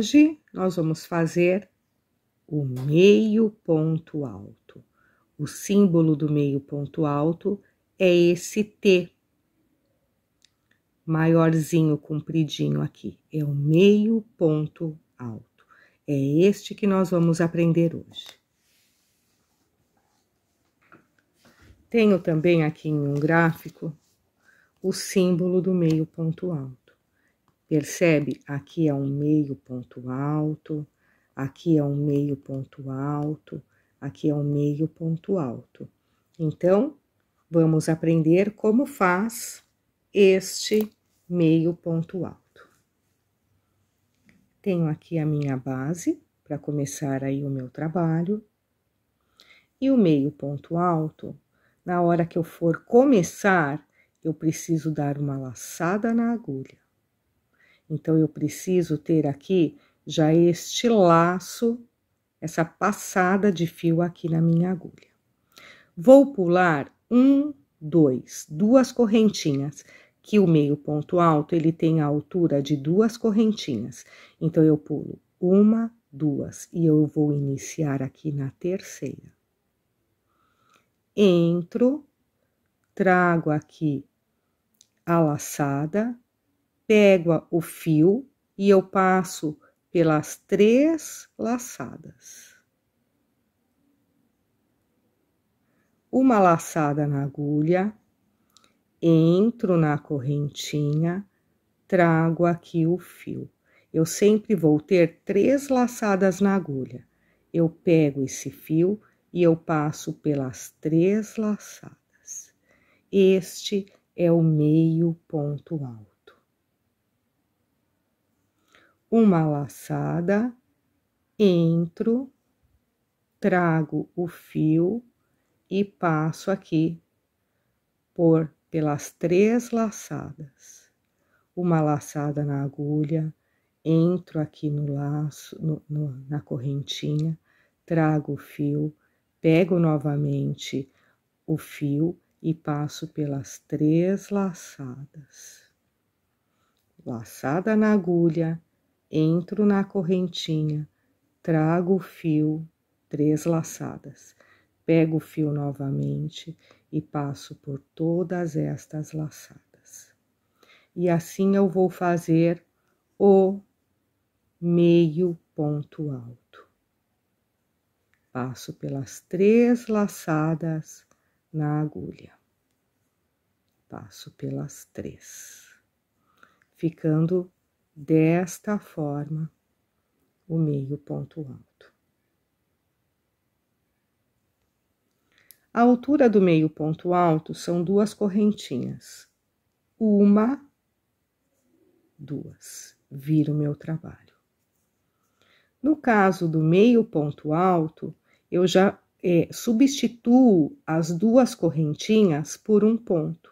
Hoje, nós vamos fazer o meio ponto alto. O símbolo do meio ponto alto é esse T, maiorzinho, compridinho aqui. É o meio ponto alto. É este que nós vamos aprender hoje. Tenho também aqui em um gráfico o símbolo do meio ponto alto. Percebe? Aqui é um meio ponto alto, aqui é um meio ponto alto, aqui é um meio ponto alto. Então, vamos aprender como faz este meio ponto alto. Tenho aqui a minha base, para começar aí o meu trabalho. E o meio ponto alto, na hora que eu for começar, eu preciso dar uma laçada na agulha. Então, eu preciso ter aqui já este laço, essa passada de fio aqui na minha agulha. Vou pular duas correntinhas, que o meio ponto alto, ele tem a altura de 2 correntinhas. Então, eu pulo 1, 2, e eu vou iniciar aqui na terceira. Entro, trago aqui a laçada, pego o fio e eu passo pelas 3 laçadas. Uma laçada na agulha, entro na correntinha, trago aqui o fio. Eu sempre vou ter 3 laçadas na agulha. Eu pego esse fio e eu passo pelas 3 laçadas. Este é o meio ponto alto. Uma laçada, entro, trago o fio e passo aqui pelas 3 laçadas. Uma laçada na agulha, entro aqui no laço, na correntinha, trago o fio, pego novamente o fio e passo pelas 3 laçadas. Laçada na agulha, entro na correntinha, trago o fio, 3 laçadas, pego o fio novamente e passo por todas estas laçadas. E assim eu vou fazer o meio ponto alto. Passo pelas 3 laçadas na agulha. Passo pelas 3, ficando desta forma o meio ponto alto. A altura do meio ponto alto são 2 correntinhas. 1, 2. Viro o meu trabalho. No caso do meio ponto alto, eu já substituo as 2 correntinhas por um ponto.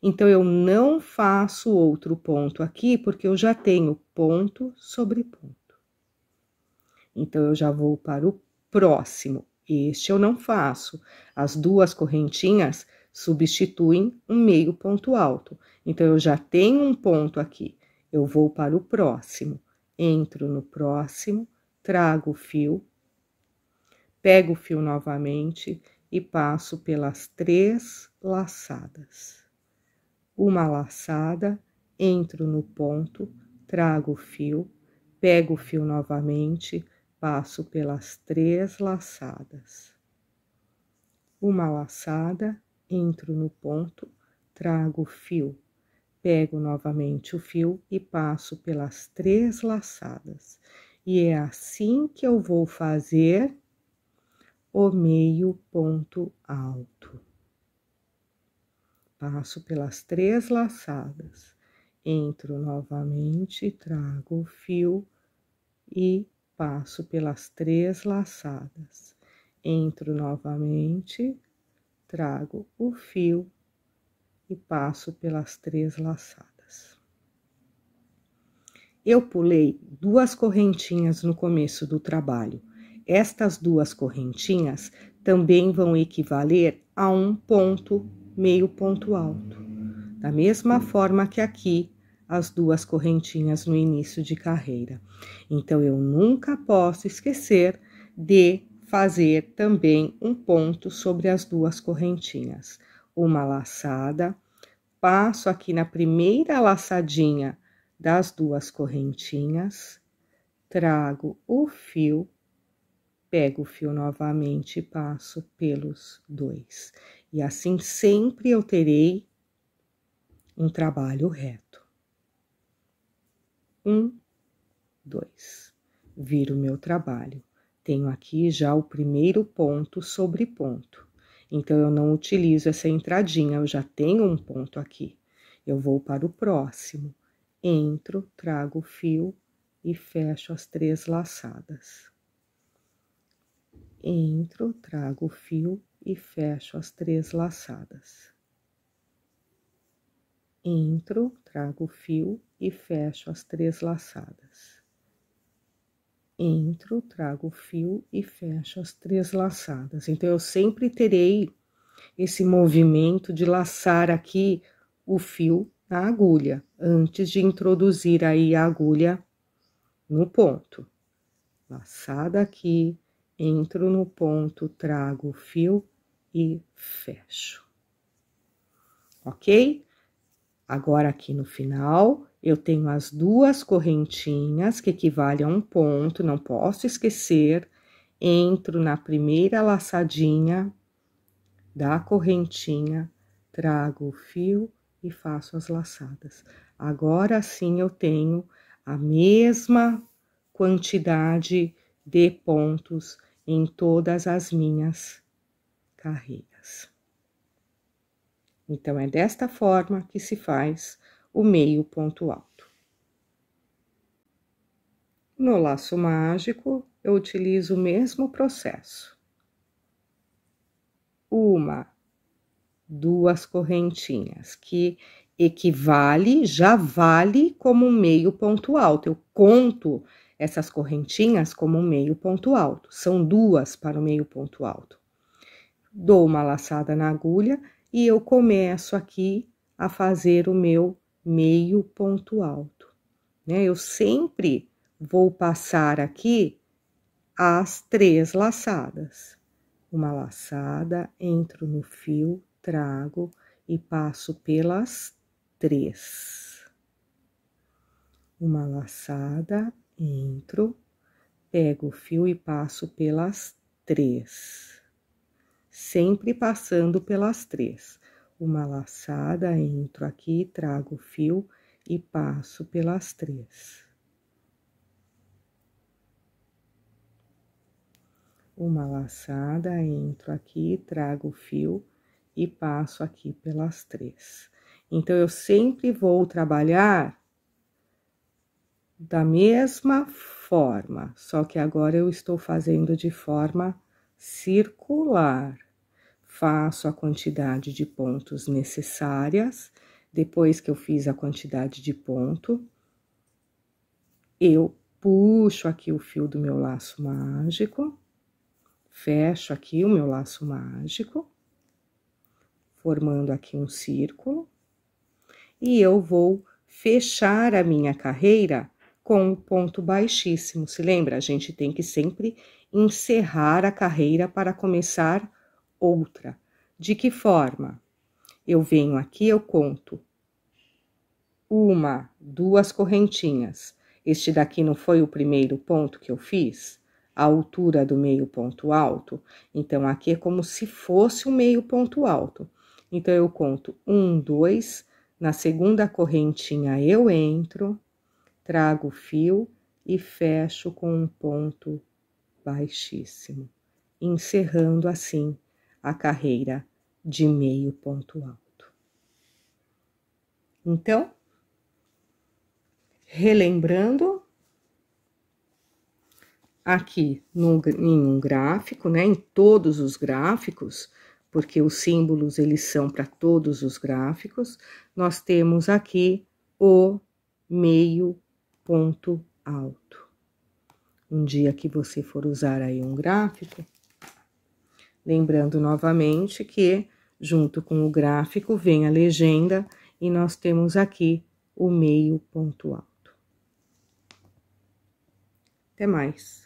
Então, eu não faço outro ponto aqui, porque eu já tenho ponto sobre ponto. Então, eu já vou para o próximo. Este eu não faço. As 2 correntinhas substituem um meio ponto alto. Então, eu já tenho um ponto aqui. Eu vou para o próximo. Entro no próximo, trago o fio, pego o fio novamente e passo pelas 3 laçadas. Uma laçada, entro no ponto, trago o fio, pego o fio novamente, passo pelas 3 laçadas. Uma laçada, entro no ponto, trago o fio, pego novamente o fio e passo pelas 3 laçadas. E é assim que eu vou fazer o meio ponto alto. Passo pelas 3 laçadas, entro novamente, trago o fio e passo pelas 3 laçadas. Entro novamente, trago o fio e passo pelas 3 laçadas. Eu pulei 2 correntinhas no começo do trabalho. Estas 2 correntinhas também vão equivaler a um ponto, meio ponto alto. Da mesma forma que aqui, as duas correntinhas no início de carreira. Então, eu nunca posso esquecer de fazer também um ponto sobre as duas correntinhas. Uma laçada, passo aqui na primeira laçadinha das duas correntinhas, trago o fio, pego o fio novamente e passo pelos dois. E assim sempre eu terei um trabalho reto. 1, 2. Viro o meu trabalho. Tenho aqui já o primeiro ponto sobre ponto. Então, eu não utilizo essa entradinha, eu já tenho um ponto aqui. Eu vou para o próximo. Entro, trago o fio e fecho as 3 laçadas. Entro, trago o fio e fecho as 3 laçadas. Entro, trago o fio e fecho as 3 laçadas. Entro, trago o fio e fecho as 3 laçadas. Então, eu sempre terei esse movimento de laçar aqui o fio na agulha, antes de introduzir aí a agulha no ponto. Laçada aqui, entro no ponto, trago o fio e fecho. Ok? Agora, aqui no final, eu tenho as duas correntinhas, que equivalem a um ponto, não posso esquecer. Entro na primeira laçadinha da correntinha, trago o fio e faço as laçadas. Agora sim, eu tenho a mesma quantidade de pontos em todas as minhas carreiras. Então, é desta forma que se faz o meio ponto alto. No laço mágico, eu utilizo o mesmo processo. 1, 2 correntinhas, que equivale, já vale como um meio ponto alto. Eu conto essas correntinhas como um meio ponto alto. São 2 para o meio ponto alto. Dou uma laçada na agulha e eu começo aqui a fazer o meu meio ponto alto, né? Eu sempre vou passar aqui as 3 laçadas. Uma laçada, entro no fio, trago e passo pelas 3. Uma laçada, entro, pego o fio e passo pelas 3. Sempre passando pelas 3. Uma laçada, entro aqui, trago o fio e passo pelas 3. Uma laçada, entro aqui, trago o fio e passo aqui pelas 3. Então, eu sempre vou trabalhar da mesma forma, só que agora eu estou fazendo de forma circular. Faço a quantidade de pontos necessárias. Depois que eu fiz a quantidade de ponto, eu puxo aqui o fio do meu laço mágico, fecho aqui o meu laço mágico, formando aqui um círculo, e eu vou fechar a minha carreira com um ponto baixíssimo. Se lembra? A gente tem que sempre encerrar a carreira para começar outra. De que forma? Eu venho aqui, eu conto 1, 2 correntinhas. Este daqui não foi o primeiro ponto que eu fiz? A altura do meio ponto alto? Então, aqui é como se fosse o meio ponto alto. Então, eu conto 1, 2, na segunda correntinha eu entro, trago o fio e fecho com um ponto baixíssimo, encerrando assim a carreira de meio ponto alto. Então, relembrando, aqui em um gráfico, né, em todos os gráficos, porque os símbolos eles são para todos os gráficos, nós temos aqui o meio ponto alto. Um dia que você for usar aí um gráfico, lembrando novamente que junto com o gráfico vem a legenda e nós temos aqui o meio ponto alto. Até mais.